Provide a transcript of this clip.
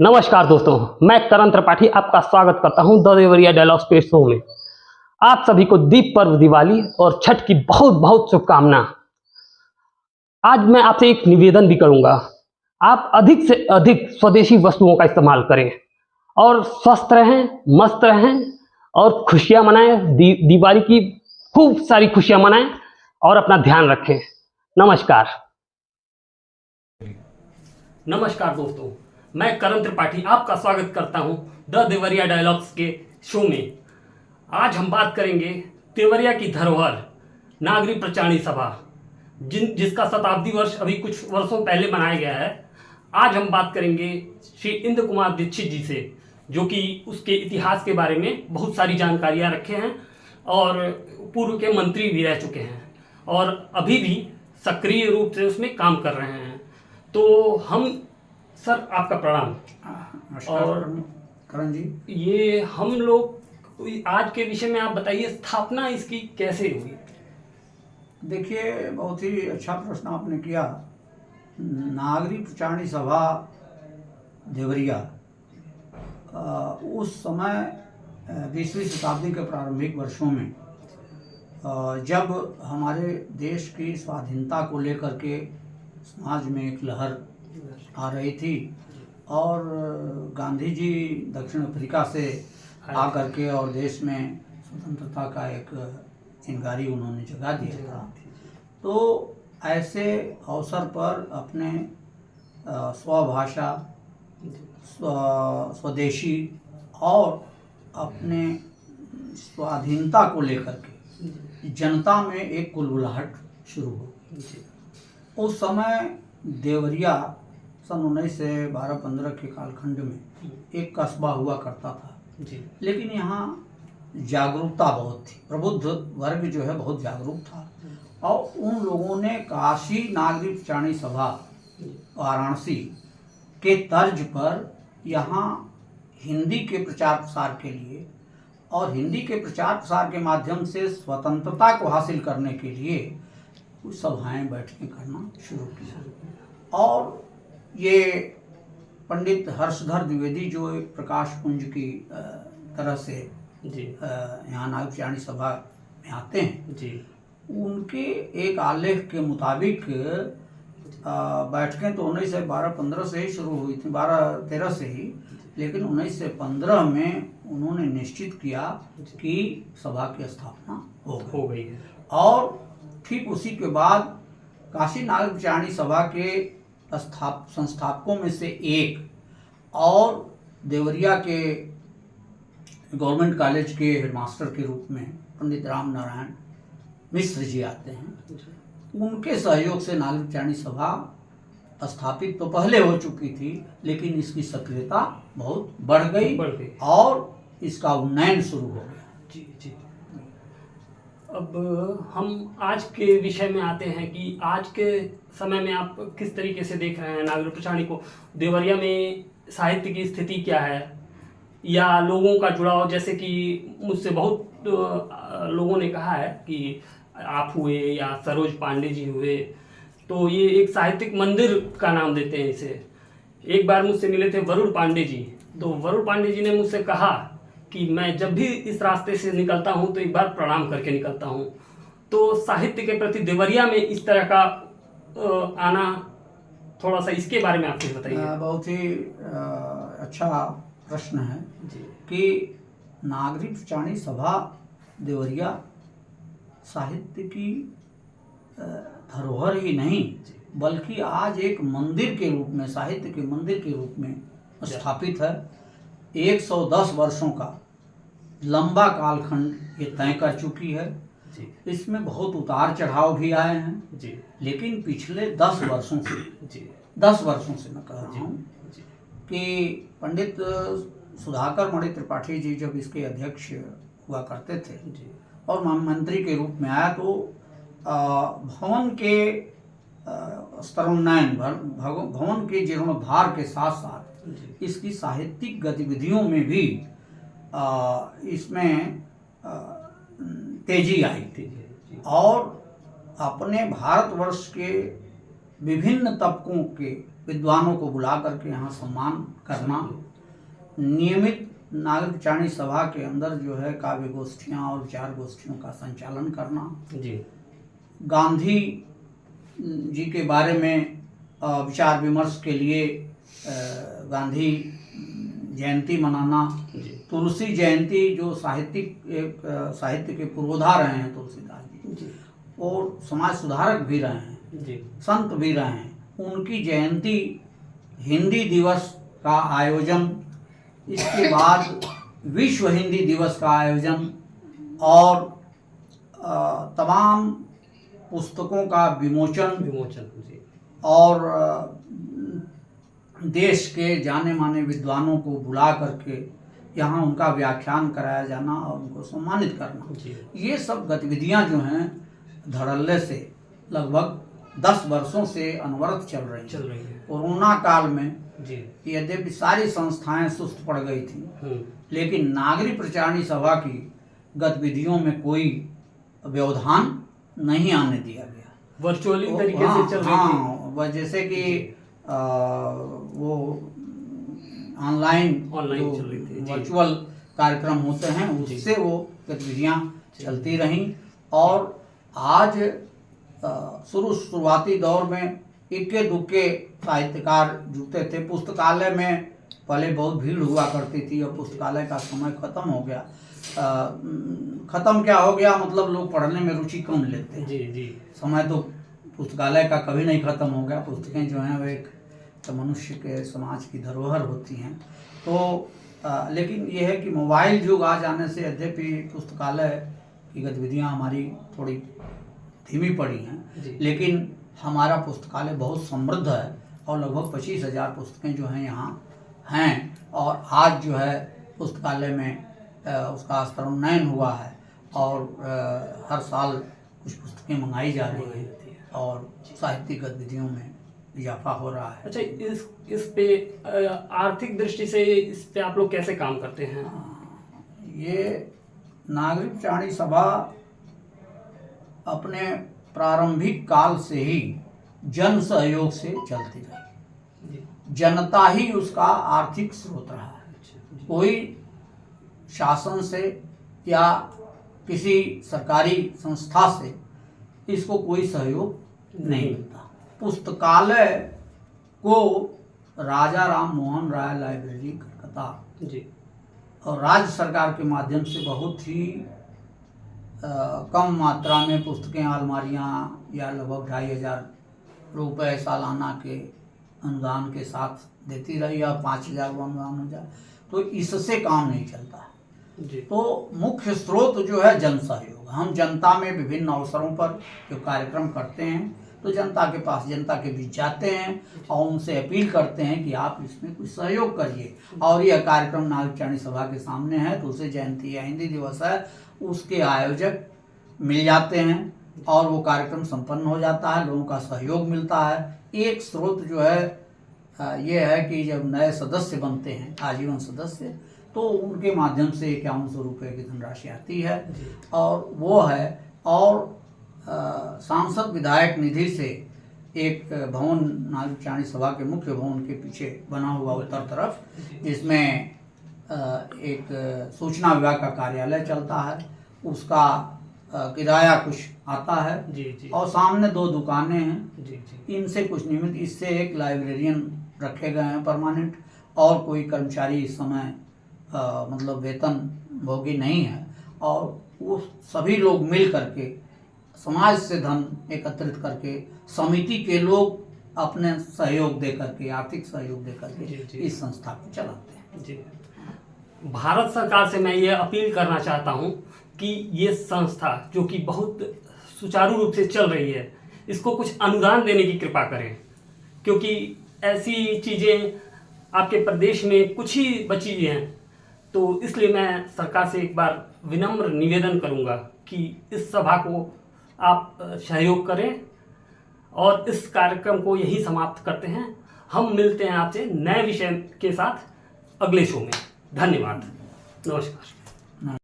नमस्कार दोस्तों, मैं करण त्रिपाठी आपका स्वागत करता हूं the Deoria dialogue space show में। आप सभी को दीप पर्व दिवाली और छठ की बहुत बहुत शुभकामना। आज मैं आपसे एक निवेदन भी करूंगा, आप अधिक से अधिक स्वदेशी वस्तुओं का इस्तेमाल करें और स्वस्थ रहें, मस्त रहें और खुशियां मनाएं। दिवाली की खूब सारी खुशियां मनाएं और अपना ध्यान रखें। नमस्कार। नमस्कार दोस्तों, मैं करण त्रिपाठी आपका स्वागत करता हूं द देवरिया डायलॉग्स के शो में। आज हम बात करेंगे देवरिया की धरोहर नागरी प्रचारणी सभा, जिसका शताब्दी वर्ष अभी कुछ वर्षों पहले मनाया गया है। आज हम बात करेंगे श्री इंद्र कुमार दीक्षित जी से, जो कि उसके इतिहास के बारे में बहुत सारी जानकारियां रखे हैं और पूर्व के मंत्री भी रह चुके हैं और अभी भी सक्रिय रूप से उसमें काम कर रहे हैं। तो हम सर, आपका प्रणाम। नमस्कार और करण जी। ये हम लोग आज के विषय में आप बताइए, स्थापना इसकी कैसे हुई? देखिए, बहुत ही अच्छा प्रश्न आपने किया। नागरी प्रचारणी सभा देवरिया उस समय 20वीं शताब्दी के प्रारंभिक वर्षों में जब हमारे देश की स्वाधीनता को लेकर के समाज में एक लहर आ रही थी और गांधी जी दक्षिण अफ्रीका से आकर के और देश में स्वतंत्रता का एक चिंगारी उन्होंने जगा दिया था, तो ऐसे अवसर पर अपने स्वभाषा, स्वदेशी और अपने स्वाधीनता को लेकर के जनता में एक कुलबुलाहट शुरू हो। उस समय देवरिया सन 1912-15 के कालखंड में एक कस्बा हुआ करता था, लेकिन यहाँ जागरूकता बहुत थी, प्रबुद्ध वर्ग जो है बहुत जागरूक था और उन लोगों ने काशी नागरी प्रचारणी सभा वाराणसी के तर्ज पर यहाँ हिंदी के प्रचार प्रसार के लिए और हिंदी के प्रचार प्रसार के माध्यम से स्वतंत्रता को हासिल करने के लिए कुछ सभाएं बैठकें करना शुरू किया। और ये पंडित हर्षधर द्विवेदी जो एक प्रकाश पुंज की तरह से यहाँ नागरी प्रचारणी सभा में आते हैं जी, उनके एक आलेख के मुताबिक बैठकें तो 1912-15 से ही शुरू हुई थी, 12-13 से ही, लेकिन 1915 में उन्होंने निश्चित किया कि सभा की स्थापना हो गई है। और ठीक उसी के बाद काशी नागरी प्रचारणी सभा के संस्थापकों में से एक और देवरिया के गवर्नमेंट कॉलेज के हेडमास्टर के रूप में पंडित राम नारायण मिश्र जी आते हैं। उनके सहयोग से नागरी प्रचारणी सभा स्थापित तो पहले हो चुकी थी, लेकिन इसकी सक्रियता बहुत बढ़ गई और इसका उन्नयन शुरू हो गया। जी जी। अब हम आज के विषय में आते हैं कि आज के समय में आप किस तरीके से देख रहे हैं नागरी प्रचारणी को? देवरिया में साहित्य की स्थिति क्या है या लोगों का जुड़ाव? जैसे कि मुझसे बहुत लोगों ने कहा है कि आप हुए या सरोज पांडे जी हुए, तो ये एक साहित्यिक मंदिर का नाम देते हैं इसे। एक बार मुझसे मिले थे वरुण पांडे जी, तो वरुण पांडे जी ने मुझसे कहा कि मैं जब भी इस रास्ते से निकलता हूँ तो एक बार प्रणाम करके निकलता हूँ। तो साहित्य के प्रति देवरिया में इस तरह का आना, थोड़ा सा इसके बारे में आप कुछ बताइए। बहुत ही अच्छा प्रश्न है कि नागरी प्रचारणी सभा देवरिया साहित्य की धरोहर ही नहीं बल्कि आज एक मंदिर के रूप में, साहित्य के मंदिर के रूप में स्थापित है। 110 वर्षों का लंबा कालखंड ये तय कर चुकी है। इसमें बहुत उतार चढ़ाव भी आए हैं जी, लेकिन पिछले 10 वर्षों से मैं कह रहा हूँ कि पंडित सुधाकर मणि त्रिपाठी जी जब इसके अध्यक्ष हुआ करते थे और मंत्री के रूप में आया, तो भवन के स्तरोन्नयन, भवन के जीर्णोद्धार के साथ साथ इसकी साहित्यिक गतिविधियों में भी इसमें तेजी आई थी और अपने भारतवर्ष के विभिन्न तबकों के विद्वानों को बुला करके यहाँ सम्मान करना, नियमित नागरिक प्रचारणी सभा के अंदर जो है काव्य गोष्ठियाँ और विचार गोष्ठियों का संचालन करना, जी, गांधी जी के बारे में विचार विमर्श के लिए गांधी जयंती मनाना, तुलसी जयंती जो साहित्य के पुरोधा रहे हैं तुलसीदास जी, और समाज सुधारक भी रहे हैं जी, संत भी रहे हैं, उनकी जयंती, हिंदी दिवस का आयोजन, इसके बाद विश्व हिंदी दिवस का आयोजन और तमाम पुस्तकों का विमोचन जी, और देश के जाने माने विद्वानों को बुला करके यहाँ उनका व्याख्यान कराया जाना और उनको सम्मानित करना, ये सब गतिविधियाँ जो हैं धड़ल्ले से लगभग 10 वर्षों से अनवरत चल रही हैं। कोरोना काल में यद्यपि सारी संस्थाएं सुस्त पड़ गई थी, लेकिन नागरिक प्रचारणी सभा की गतिविधियों में कोई व्यवधान नहीं आने दिया गया। वर्चुअली तरीके से चल रही थी, जैसे कि वो ऑनलाइन वर्चुअल कार्यक्रम होते हैं, उससे वो गतिविधियाँ चलती रहीं। और आज शुरुआती दौर में इक्के दुक्के साहित्यकार जुटते थे। पुस्तकालय में पहले बहुत भीड़ हुआ करती थी, और पुस्तकालय का समय खत्म हो गया। खत्म क्या हो गया, मतलब लोग पढ़ने में रुचि कम लेते हैं। जी। समय तो पुस्तकालय का कभी नहीं खत्म हो गया। पुस्तकें जो हैं वो एक मनुष्य के समाज की धरोहर होती हैं। तो लेकिन ये है कि मोबाइल युग आ जाने से यद्यपि पुस्तकालय की गतिविधियाँ हमारी थोड़ी धीमी पड़ी हैं, लेकिन हमारा पुस्तकालय बहुत समृद्ध है और लगभग 25,000 पुस्तकें जो हैं यहाँ हैं। और आज जो है पुस्तकालय में उसका स्तरोन्नयन हुआ है और हर साल कुछ पुस्तकें मंगाई जा रही हैं और साहित्यिक गतिविधियों में इजाफा हो रहा है। अच्छा, इस पे आर्थिक दृष्टि से इस पे आप लोग कैसे काम करते हैं? ये नागरिक प्रचारणी सभा अपने प्रारंभिक काल से ही जन सहयोग से चलती रही। जनता ही उसका आर्थिक स्रोत रहा है। कोई शासन से या किसी सरकारी संस्था से इसको कोई सहयोग नहीं मिलता। पुस्तकालय को राजा राम मोहन राय लाइब्रेरी कलकत्ता और राज्य सरकार के माध्यम से बहुत ही कम मात्रा में पुस्तकें, अलमारियाँ या लगभग 2,500 रुपये सालाना के अनुदान के साथ देती रही, या 5,000 अनुदान हो जाए, तो इससे काम नहीं चलता है। तो मुख्य स्रोत जो है जन सहयोग। हम जनता में विभिन्न अवसरों पर जो कार्यक्रम करते हैं तो जनता के पास, जनता के बीच जाते हैं और उनसे अपील करते हैं कि आप इसमें कुछ सहयोग करिए। और यह कार्यक्रम नागरिक प्रचारणी सभा के सामने है, तुलसी जयंती या हिंदी दिवस है, उसके आयोजक मिल जाते हैं और वो कार्यक्रम संपन्न हो जाता है, लोगों का सहयोग मिलता है। एक स्रोत जो है ये है कि जब नए सदस्य बनते हैं, आजीवन सदस्य, तो उनके माध्यम से 5100 रुपये की धनराशि आती है और वो है। और सांसद विधायक निधि से एक भवन नागरिक प्रचारणी सभा के मुख्य भवन के पीछे बना हुआ उत्तर तरफ, जिसमें एक सूचना विभाग का कार्यालय चलता है, उसका किराया कुछ आता है। और सामने 2 दुकानें हैं, इनसे कुछ नियमित, इससे एक लाइब्रेरियन रखे गए हैं परमानेंट, और कोई कर्मचारी इस समय मतलब वेतन भोगी नहीं है। और वो सभी लोग मिल करके समाज से धन एकत्रित करके, समिति के लोग अपने सहयोग दे करके, आर्थिक सहयोग दे करके इस संस्था को चलाते हैं। भारत सरकार से मैं ये अपील करना चाहता हूँ कि ये संस्था जो कि बहुत सुचारू रूप से चल रही है, इसको कुछ अनुदान देने की कृपा करें, क्योंकि ऐसी चीज़ें आपके प्रदेश में कुछ ही बची हैं। तो इसलिए मैं सरकार से एक बार विनम्र निवेदन करूंगा कि इस सभा को आप सहयोग करें और इस कार्यक्रम को यही समाप्त करते हैं। हम मिलते हैं आपसे नए विषय के साथ अगले शो में। धन्यवाद, नमस्कार।